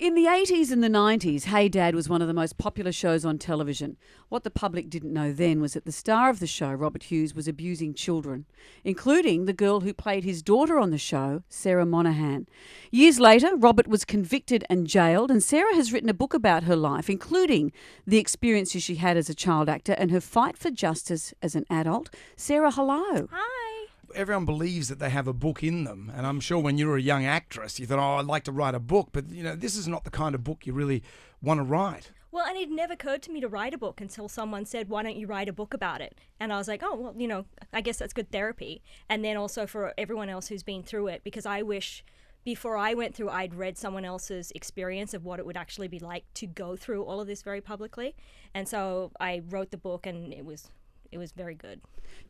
In the 80s and the 90s, Hey Dad was one of the most popular shows on television. What the public didn't know then was that the star of the show, Robert Hughes, was abusing children, including the girl who played his daughter on the show, Sarah Monahan. Years later, Robert was convicted and jailed, and Sarah has written a book about her life, including the experiences she had as a child actor and her fight for justice as an adult. Sarah, hello. Hi. Everyone believes that they have a book in them, and I'm sure when you were a young actress you thought, oh, I'd like to write a book, but this is not the kind of book you really want to write. Well, and it never occurred to me to write a book until someone said, why don't you write a book about it? And I was like, oh, well, I guess that's good therapy. And then also for everyone else who's been through it, because I wish before I went through, I'd read someone else's experience of what it would actually be like to go through all of this very publicly. And so I wrote the book, and it was very good.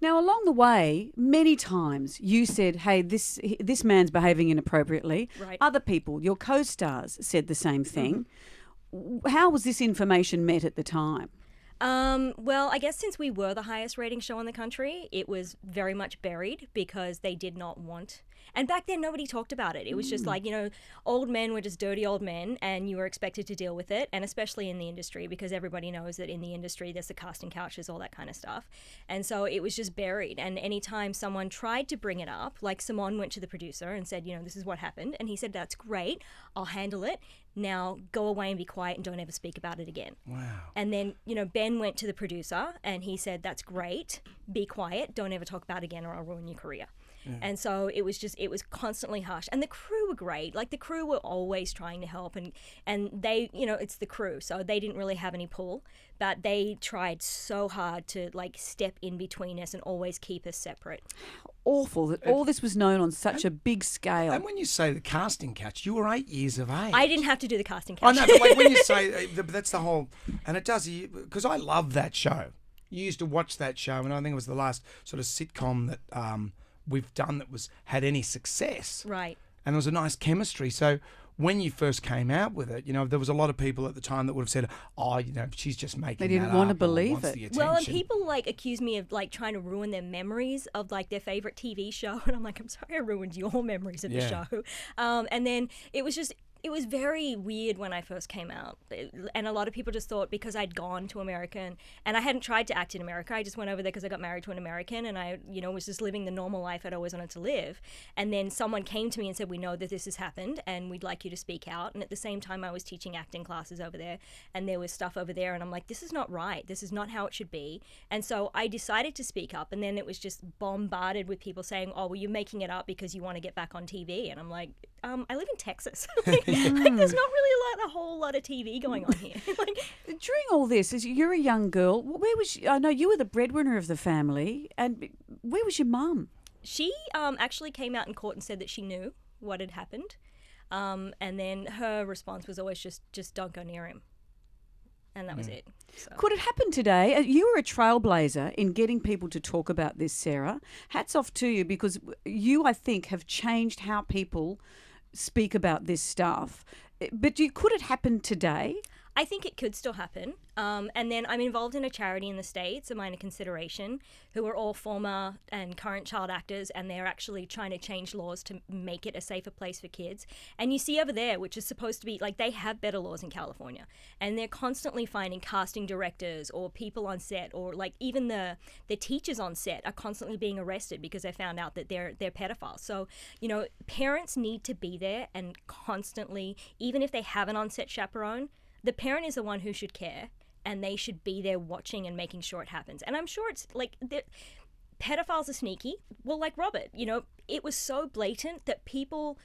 Now, along the way, many times you said, hey, this man's behaving inappropriately. Right. Other people, your co-stars, said the same thing. Mm-hmm. How was this information met at the time? Well, I guess since we were the highest rating show in the country, it was very much buried because they did not want. And back then, nobody talked about it. It was just like, old men were just dirty old men, and you were expected to deal with it, and especially in the industry, because everybody knows that in the industry there's the casting couches, all that kind of stuff. And so it was just buried. And anytime someone tried to bring it up, like Simon went to the producer and said, this is what happened. And he said, that's great. I'll handle it. Now go away and be quiet and don't ever speak about it again. Wow. And then, Ben went to the producer and he said, that's great. Be quiet. Don't ever talk about it again or I'll ruin your career. Yeah. And so it was constantly harsh. And the crew were great. Like, the crew were always trying to help. And they, it's the crew. So they didn't really have any pull. But they tried so hard to, step in between us and always keep us separate. Awful that all this was known on such a big scale. And when you say the casting couch, you were 8 years of age. I didn't have to do the casting couch. I know, but when you say, that's the whole, and it does, because I love that show. You used to watch that show, and I think it was the last sort of sitcom that we've done that had any success. Right. And there was a nice chemistry. So when you first came out with it, there was a lot of people at the time that would have said, oh, she's just making They didn't that want to up or believe wants it. the attention. Well, and people accuse me of trying to ruin their memories of their favorite TV show, and I'm like, I'm sorry, I ruined your memories of the show. And then it was very weird when I first came out, and a lot of people just thought because I'd gone to America and I hadn't tried to act in America, I just went over there because I got married to an American, and I was just living the normal life I'd always wanted to live. And then someone came to me and said, we know that this has happened and we'd like you to speak out. And at the same time I was teaching acting classes over there, and there was stuff over there, and I'm like, this is not right, this is not how it should be. And so I decided to speak up, and then it was just bombarded with people saying, oh, well, you're making it up because you want to get back on TV. And I'm like, I live in Texas. There's not really a whole lot of TV going on here. During all this, as you're a young girl, I know you were the breadwinner of the family, and where was your mum? She actually came out in court and said that she knew what had happened, and then her response was always just don't go near him. And that was it. So. Could it happen today? You were a trailblazer in getting people to talk about this, Sarah. Hats off to you, because you, I think, have changed how people speak about this stuff. But could it happen today? I think it could still happen. And then I'm involved in a charity in the States, A Minor Consideration, who are all former and current child actors, and they're actually trying to change laws to make it a safer place for kids. And you see over there, which is supposed to be, they have better laws in California, and they're constantly finding casting directors or people on set, or even the teachers on set are constantly being arrested because they found out that they're pedophiles. So, parents need to be there and constantly, even if they have an on-set chaperone, the parent is the one who should care, and they should be there watching and making sure it happens. And I'm sure it's pedophiles are sneaky. Well, like Robert, it was so blatant that people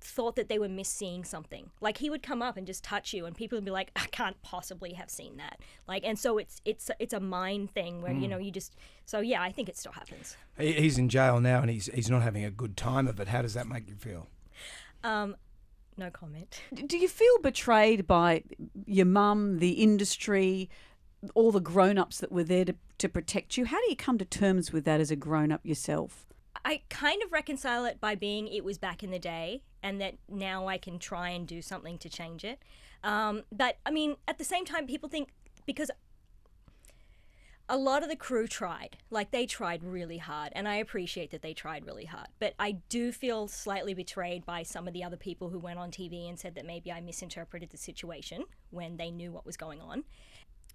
thought that they were misseeing something. He would come up and just touch you, and people would be like, I can't possibly have seen that. And so it's a mind thing where, you just, so yeah, I think it still happens. He's in jail now, and he's not having a good time of it. How does that make you feel? No comment. Do you feel betrayed by your mum, the industry, all the grown-ups that were there to protect you? How do you come to terms with that as a grown-up yourself? I kind of reconcile it by being it was back in the day, and that now I can try and do something to change it. But, I mean, at the same time, people think, because a lot of the crew tried. Like, they tried really hard, and I appreciate that they tried really hard. But I do feel slightly betrayed by some of the other people who went on TV and said that maybe I misinterpreted the situation when they knew what was going on.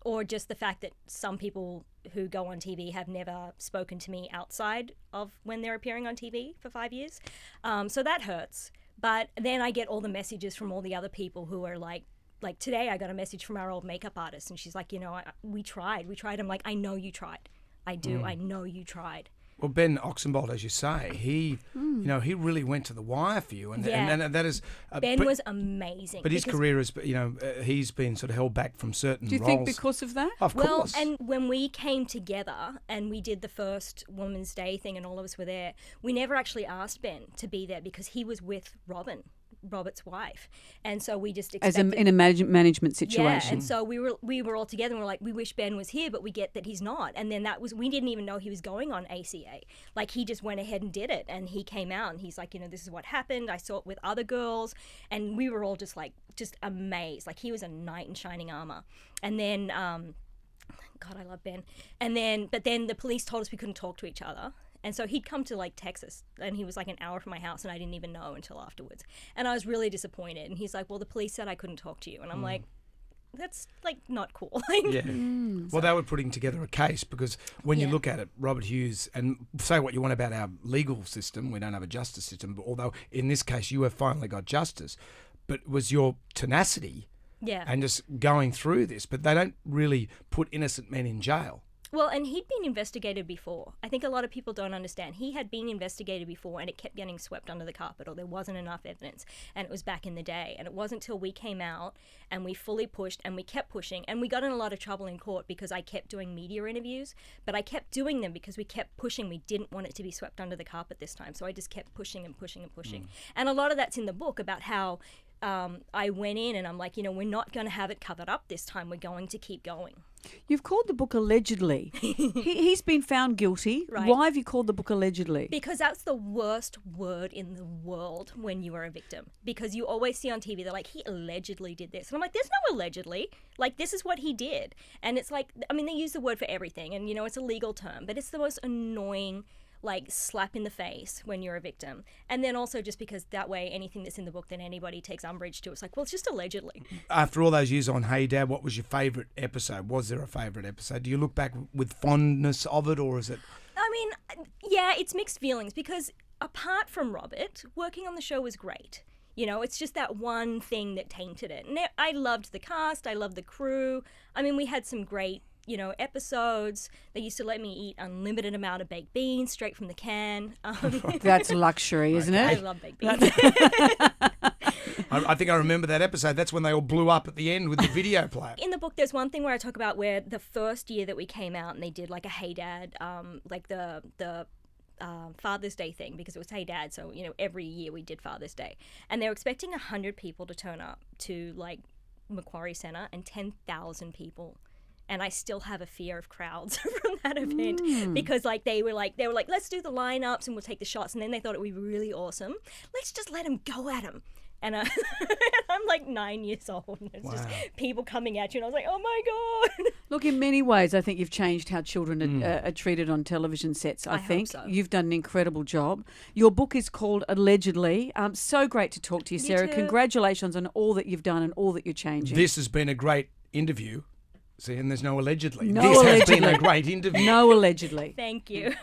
Or just the fact that some people who go on TV have never spoken to me outside of when they're appearing on TV for 5 years. So that hurts. But then I get all the messages from all the other people who are like today I got a message from our old makeup artist, and she's like, we tried. I'm like, I know you tried. I do. I know you tried. Well, Ben Oxenbould, as you say, he really went to the wire for you, and that is. Ben was amazing. But his career is, he's been sort of held back from certain roles. Do you think because of that? Of course. Well, and when we came together and we did the first Women's Day thing, and all of us were there, we never actually asked Ben to be there because he was with Robert's wife, and so we just expected, in a management situation. Yeah, and so we were all together, and we're like, we wish Ben was here, but we get that he's not. And then we didn't even know he was going on ACA. Like, he just went ahead and did it, and he came out and he's like, this is what happened. I saw it with other girls, and we were all just amazed. Like, he was a knight in shining armor. And then God, I love Ben. But then the police told us we couldn't talk to each other. And so he'd come to Texas, and he was an hour from my house, and I didn't even know until afterwards. And I was really disappointed. And he's like, well, the police said I couldn't talk to you. And I'm like, that's not cool. Yeah. Well, they were putting together a case, because when you look at it, Robert Hughes, and say what you want about our legal system, we don't have a justice system, but although in this case you have finally got justice, but it was your tenacity and just going through this. But they don't really put innocent men in jail. Well, and he'd been investigated before. I think a lot of people don't understand. He had been investigated before, and it kept getting swept under the carpet, or there wasn't enough evidence, and it was back in the day. And it wasn't until we came out and we fully pushed, and we kept pushing, and we got in a lot of trouble in court because I kept doing media interviews, but I kept doing them because we kept pushing. We didn't want it to be swept under the carpet this time, so I just kept pushing and pushing and pushing. And a lot of that's in the book about how I went in and I'm like, we're not going to have it covered up this time. We're going to keep going. You've called the book allegedly. He's been found guilty. Right. Why have you called the book allegedly? Because that's the worst word in the world when you are a victim. Because you always see on TV, they're like, he allegedly did this. And I'm like, there's no allegedly. This is what he did. And it's like, they use the word for everything. And, it's a legal term. But it's the most annoying slap in the face when you're a victim. And then also just because that way anything that's in the book that anybody takes umbrage to, it's like, well, it's just allegedly. After all those years on Hey Dad, what was your favourite episode? Was there a favourite episode? Do you look back with fondness of it, or is it? Yeah, it's mixed feelings, because apart from Robert, working on the show was great. It's just that one thing that tainted it. And I loved the cast, I loved the crew. We had some great episodes. They used to let me eat unlimited amount of baked beans straight from the can. That's luxury, isn't it? I love baked beans. I think I remember that episode. That's when they all blew up at the end with the video player. In the book, there's one thing where I talk about where the first year that we came out and they did a Hey Dad, the Father's Day thing, because it was Hey Dad, so every year we did Father's Day, and they were expecting 100 people to turn up to Macquarie Centre, and 10,000 people. And I still have a fear of crowds from that event because they were like, let's do the lineups and we'll take the shots. And then they thought it would be really awesome. Let's just let them go at them. And I'm 9 years old, and it's just people coming at you, and I was like, oh my God. Look, in many ways, I think you've changed how children are treated on television sets. I think hope so. You've done an incredible job. Your book is called Allegedly. So great to talk to you, Sarah. too. Congratulations on all that you've done and all that you're changing. This has been a great interview. See, and there's no allegedly. No This allegedly. has been a great interview. No allegedly. Thank you.